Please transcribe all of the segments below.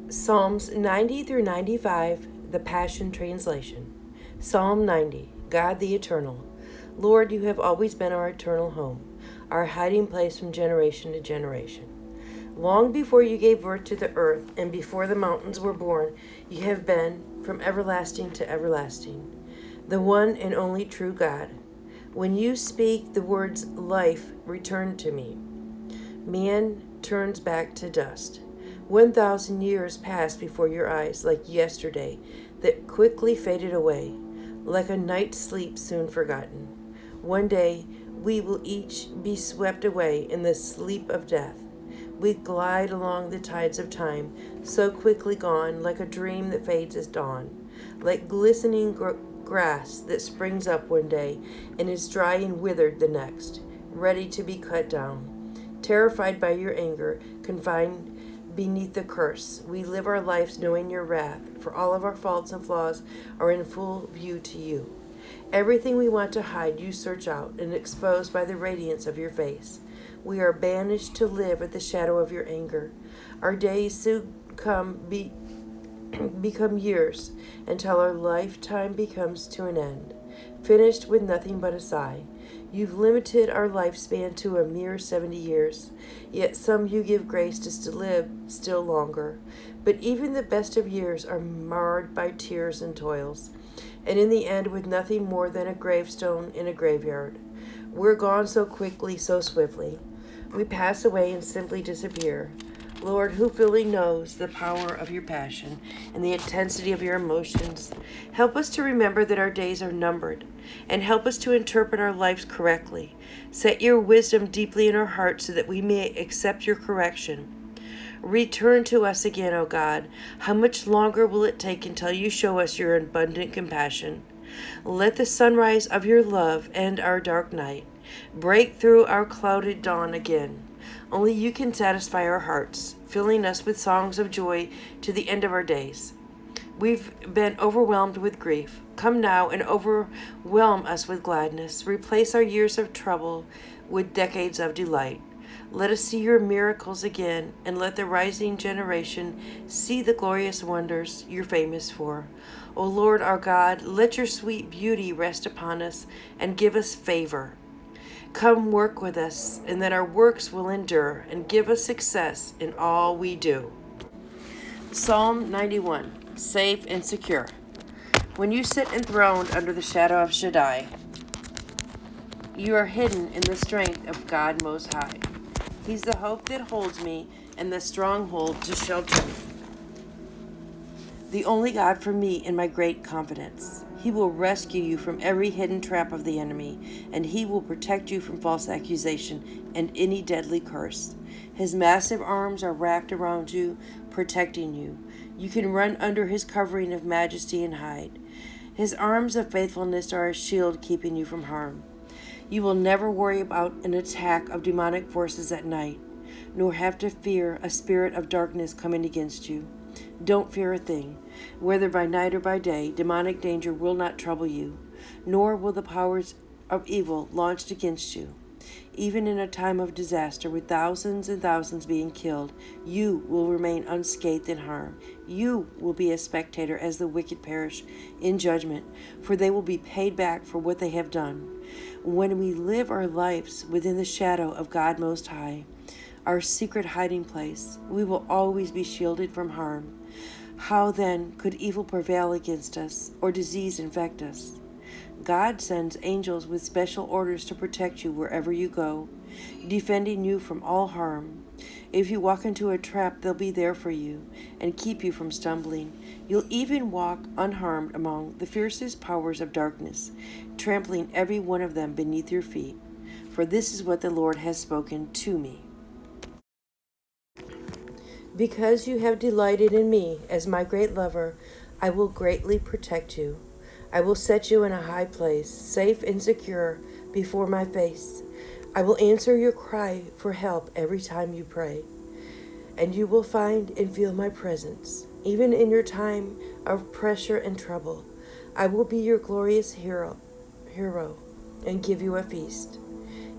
Psalms 90 through 95, the Passion Translation. Psalm 90, God the Eternal. Lord, you have always been our eternal home, our hiding place from generation to generation. Long before you gave birth to the earth and before the mountains were born, you have been from everlasting to everlasting, the one and only true God. When you speak, the words life return to me. Man turns back to dust. 1,000 years passed before your eyes like yesterday that quickly faded away, like a night's sleep soon forgotten. One day we will each be swept away in the sleep of death. We glide along the tides of time, so quickly gone, like a dream that fades as dawn, like glistening grass that springs up one day and is dry and withered the next, ready to be cut down. Terrified by your anger, confined beneath the curse, we live our lives knowing your wrath, for all of our faults and flaws are in full view to you. Everything we want to hide, you search out and expose by the radiance of your face. We are banished to live at the shadow of your anger. Our days soon become years, until our lifetime becomes to an end, finished with nothing but a sigh. You've limited our lifespan to a mere 70 years, yet some you give grace to live still longer. But even the best of years are marred by tears and toils, and in the end with nothing more than a gravestone in a graveyard. We're gone so quickly, so swiftly. We pass away and simply disappear. Lord, who fully knows the power of your passion and the intensity of your emotions, help us to remember that our days are numbered, and help us to interpret our lives correctly. Set your wisdom deeply in our hearts so that we may accept your correction. Return to us again, O God. How much longer will it take until you show us your abundant compassion? Let the sunrise of your love end our dark night. Break through our clouded dawn again. Only you can satisfy our hearts, filling us with songs of joy to the end of our days. We've been overwhelmed with grief. Come now and overwhelm us with gladness. Replace our years of trouble with decades of delight. Let us see your miracles again, and let the rising generation see the glorious wonders you're famous for. O Lord our God, let your sweet beauty rest upon us and give us favor. Come work with us, and that our works will endure, and give us success in all we do. Psalm 91, safe and secure. When you sit enthroned under the shadow of Shaddai, you are hidden in the strength of God Most High. He's the hope that holds me, and the stronghold to shelter me. The only God for me in my great confidence. He will rescue you from every hidden trap of the enemy, and he will protect you from false accusation and any deadly curse. His massive arms are wrapped around you, protecting you. You can run under his covering of majesty and hide. His arms of faithfulness are a shield keeping you from harm. You will never worry about an attack of demonic forces at night, nor have to fear a spirit of darkness coming against you. Don't fear a thing. Whether by night or by day, demonic danger will not trouble you, nor will the powers of evil launched against you. Even in a time of disaster, with thousands and thousands being killed, you will remain unscathed in harm. You will be a spectator as the wicked perish in judgment, for they will be paid back for what they have done. When we live our lives within the shadow of God Most High, our secret hiding place, we will always be shielded from harm. How then could evil prevail against us, or disease infect us? God sends angels with special orders to protect you wherever you go, defending you from all harm. If you walk into a trap, they'll be there for you and keep you from stumbling. You'll even walk unharmed among the fiercest powers of darkness, trampling every one of them beneath your feet. For this is what the Lord has spoken to me. Because you have delighted in me as my great lover, I will greatly protect you. I will set you in a high place, safe and secure before my face. I will answer your cry for help every time you pray, and you will find and feel my presence. Even in your time of pressure and trouble, I will be your glorious hero, and give you a feast.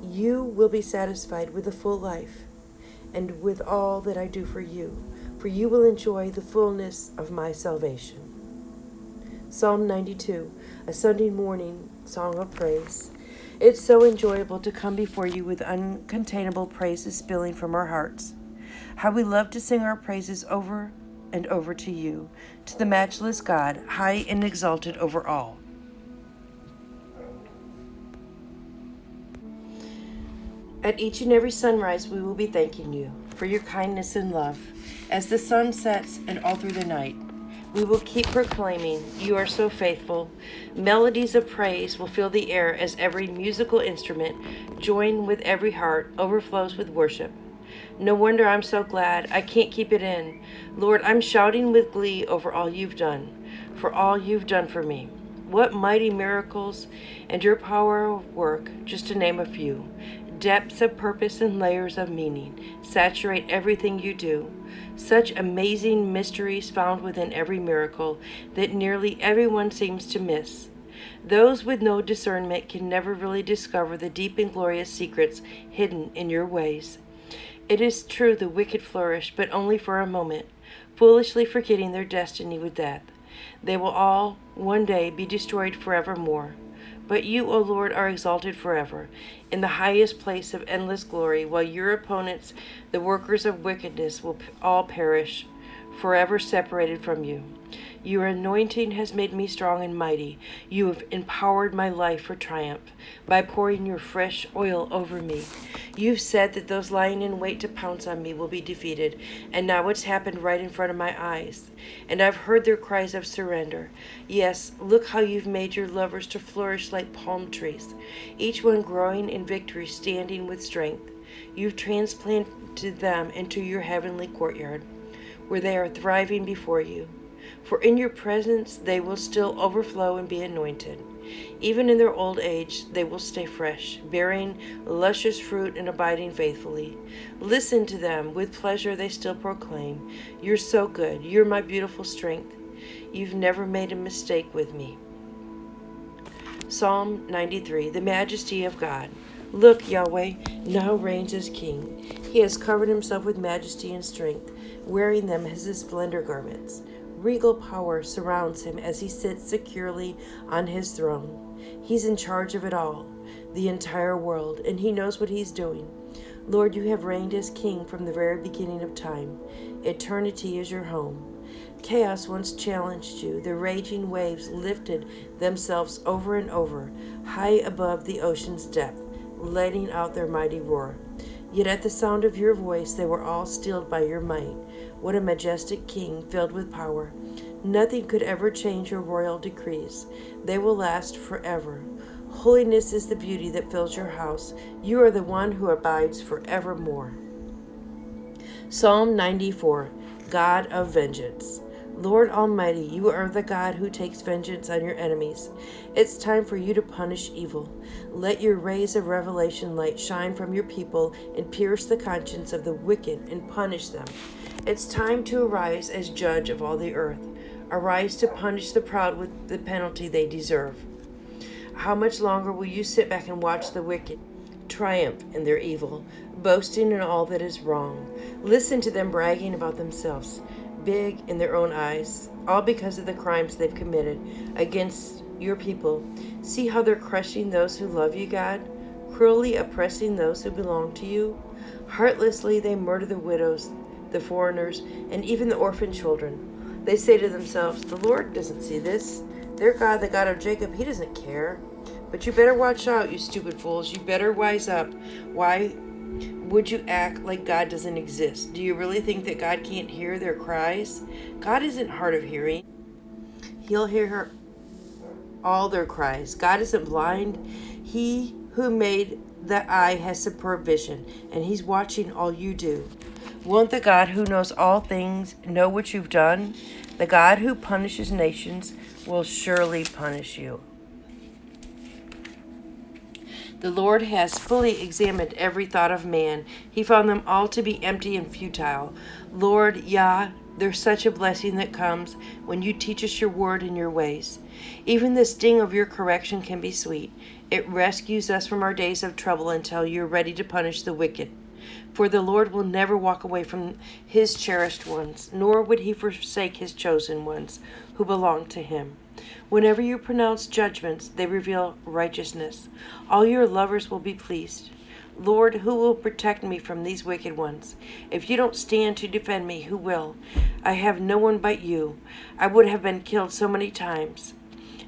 You will be satisfied with a full life, and with all that I do for you. for you will enjoy the fullness of my salvation. Psalm 92, a Sunday morning song of praise. It's so enjoyable to come before you with uncontainable praises spilling from our hearts. How we love to sing our praises over and over to you, to the matchless God, high and exalted over all. At each and every sunrise, we will be thanking you for your kindness and love. As the sun sets and all through the night, we will keep proclaiming, you are so faithful. Melodies of praise will fill the air as every musical instrument, joined with every heart, overflows with worship. No wonder I'm so glad I can't keep it in. Lord, I'm shouting with glee over all you've done, for all you've done for me. What mighty miracles and your power of work, just to name a few. Depths of purpose and layers of meaning saturate everything you do. Such amazing mysteries found within every miracle that nearly everyone seems to miss. Those with no discernment can never really discover the deep and glorious secrets hidden in your ways. It is true the wicked flourish, but only for a moment, foolishly forgetting their destiny with death. They will all one day be destroyed forevermore. But you, O Lord, are exalted forever, in the highest place of endless glory, while your opponents, the workers of wickedness, will all perish, forever separated from you. Your anointing has made me strong and mighty. You have empowered my life for triumph by pouring your fresh oil over me. You've said that those lying in wait to pounce on me will be defeated, and now it's happened right in front of my eyes. And I've heard their cries of surrender. Yes, look how you've made your lovers to flourish like palm trees, each one growing in victory, standing with strength. You've transplanted them into your heavenly courtyard, where they are thriving before you. For in your presence they will still overflow and be anointed. Even in their old age they will stay fresh, bearing luscious fruit and abiding faithfully. Listen to them, with pleasure they still proclaim, you're so good, you're my beautiful strength. You've never made a mistake with me. Psalm 93, the majesty of God. Look, Yahweh now reigns as king. He has covered himself with majesty and strength, wearing them as his splendor garments. Regal power surrounds him as he sits securely on his throne. He's in charge of it all, the entire world, and he knows what he's doing. Lord, you have reigned as king from the very beginning of time. Eternity is your home. Chaos once challenged you. The raging waves lifted themselves over and over, high above the ocean's depth, letting out their mighty roar. Yet at the sound of your voice they were all stilled by your might. What a majestic king filled with power. Nothing could ever change your royal decrees. They will last forever. Holiness is the beauty that fills your house. You are the one who abides forevermore. Psalm 94, God of vengeance. Lord Almighty, you are the God who takes vengeance on your enemies. It's time for you to punish evil. Let your rays of revelation light shine from your people and pierce the conscience of the wicked and punish them. It's time to arise as judge of all the earth. Arise to punish the proud with the penalty they deserve. How much longer will you sit back and watch the wicked triumph in their evil, boasting in all that is wrong? Listen to them bragging about themselves, big in their own eyes, all because of the crimes they've committed against your people. See how they're crushing those who love you, God, cruelly oppressing those who belong to you. Heartlessly they murder the widows, the foreigners, and even the orphan children. They say to themselves, the Lord doesn't see this. Their God, the God of Jacob, he doesn't care. But you better watch out, you stupid fools. You better wise up. Why would you act like God doesn't exist? Do you really think that God can't hear their cries? God isn't hard of hearing. He'll hear all their cries. God isn't blind. He who made the eye has superb vision, and he's watching all you do. Won't the God who knows all things know what you've done? The God who punishes nations will surely punish you. The Lord has fully examined every thought of man. He found them all to be empty and futile. Lord, Yah, there's such a blessing that comes when you teach us your word and your ways. Even the sting of your correction can be sweet. It rescues us from our days of trouble until you're ready to punish the wicked. For the Lord will never walk away from his cherished ones, nor would he forsake his chosen ones who belong to him. Whenever you pronounce judgments, they reveal righteousness. All your lovers will be pleased. Lord, who will protect me from these wicked ones? If you don't stand to defend me, who will? I have no one but you. I would have been killed so many times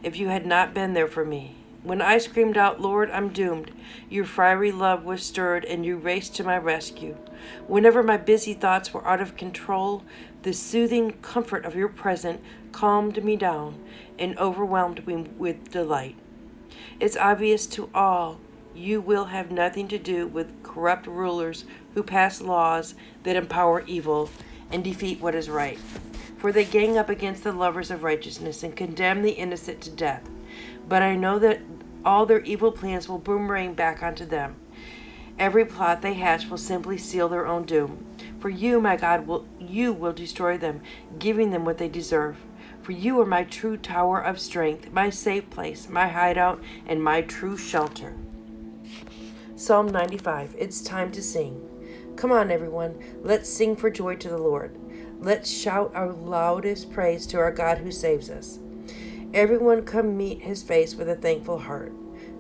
if you had not been there for me. When I screamed out, Lord, I'm doomed, your fiery love was stirred and you raced to my rescue. Whenever my busy thoughts were out of control, the soothing comfort of your presence calmed me down and overwhelmed me with delight. It's obvious to all you will have nothing to do with corrupt rulers who pass laws that empower evil and defeat what is right. For they gang up against the lovers of righteousness and condemn the innocent to death. But I know that all their evil plans will boomerang back onto them. Every plot they hatch will simply seal their own doom. For you, my God, you will destroy them, giving them what they deserve. For you are my true tower of strength, my safe place, my hideout, and my true shelter. Psalm 95. It's time to sing. Come on, everyone. Let's sing for joy to the Lord. Let's shout our loudest praise to our God who saves us. Everyone come meet his face with a thankful heart.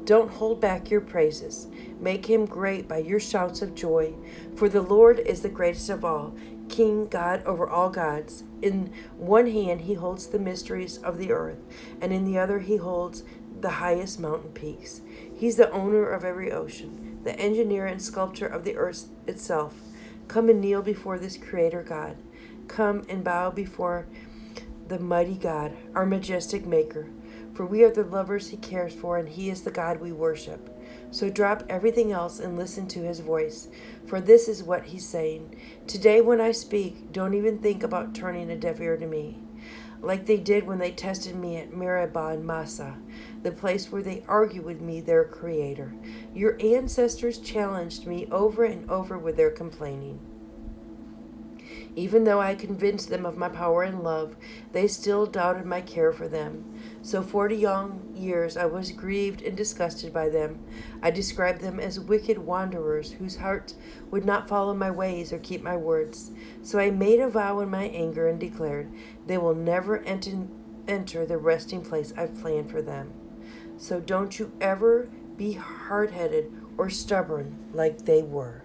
Don't hold back your praises. Make him great by your shouts of joy. For the Lord is the greatest of all, King, God over all gods. In one hand he holds the mysteries of the earth, and in the other he holds the highest mountain peaks. He's the owner of every ocean, the engineer and sculptor of the earth itself. Come and kneel before this Creator God. Come and bow before the mighty God, our majestic Maker. For we are the lovers he cares for, and he is the God we worship. So drop everything else and listen to his voice, for this is what he's saying. Today when I speak, don't even think about turning a deaf ear to me, like they did when they tested me at Meribah and Massah, the place where they argued with me, their Creator. Your ancestors challenged me over and over with their complaining. Even though I convinced them of my power and love, they still doubted my care for them. So 40 long years I was grieved and disgusted by them. I described them as wicked wanderers whose hearts would not follow my ways or keep my words. So I made a vow in my anger and declared, they will never enter the resting place I've planned for them. So don't you ever be hard-headed or stubborn like they were.